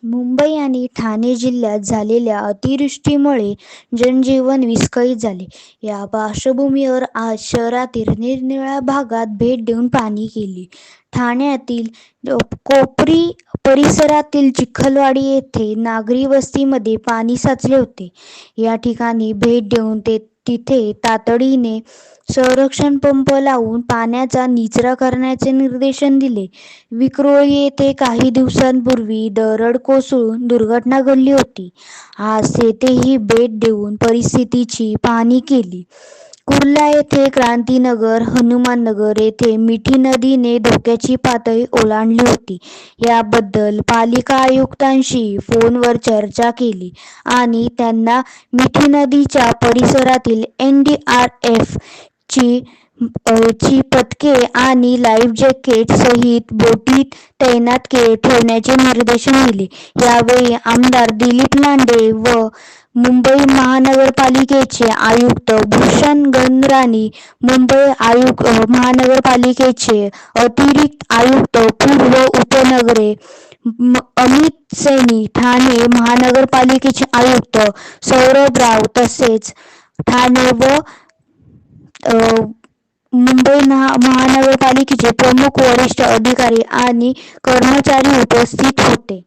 मुंबई आणि ठाणे जिल्ह्यात झालेल्या अतिवृष्टीमुळे जनजीवन विस्कळीत झाले. या पार्श्वभूमीवर आज शहरातील निरनिराळ्या भागात भेट देऊन पाहणी केली. ठाण्यातील कोपरी परिसरातील चिखलवाडी येथे नागरी वस्तीमध्ये पाणी साचले होते. या ठिकाणी भेट देऊन तिथे तातडीने संरक्षण पंप लावून पाण्याचा निचरा करण्याचे निर्देशन दिले. विक्रोळी येथे काही दिवसांपूर्वी दरड कोसळून दुर्घटना घडली होती. आज तेथेही भेट देऊन परिस्थितीची पाहणी केली. कुर्ला येथे क्रांतीनगर, हनुमाननगर येथे मिठी नदीने धोक्याची पातळी ओलांडली होती. याबद्दल पालिका आयुक्तांशी फोनवर चर्चा केली आणि त्यांना मिठी नदीच्या परिसरातील NDRF ची पथके आणि लाईफ जॅकेट सहित बोटी तैनात ठेवण्याचे निर्देशन दिले. यावेळी आमदार दिलीप लांडे व मुंबई महानगरपालिकेचे आयुक्त भूषण गगनराणी, मुंबई महानगरपालिकेचे अतिरिक्त आयुक्त पूर्व उपनगरे अमित सैनी, ठाणे महानगरपालिकेचे आयुक्त सौरभ राव तसेच ठाणे व मुंबई महानगरपालिकेचे प्रमुख वरिष्ठ अधिकारी आणि कर्मचारी उपस्थित होते.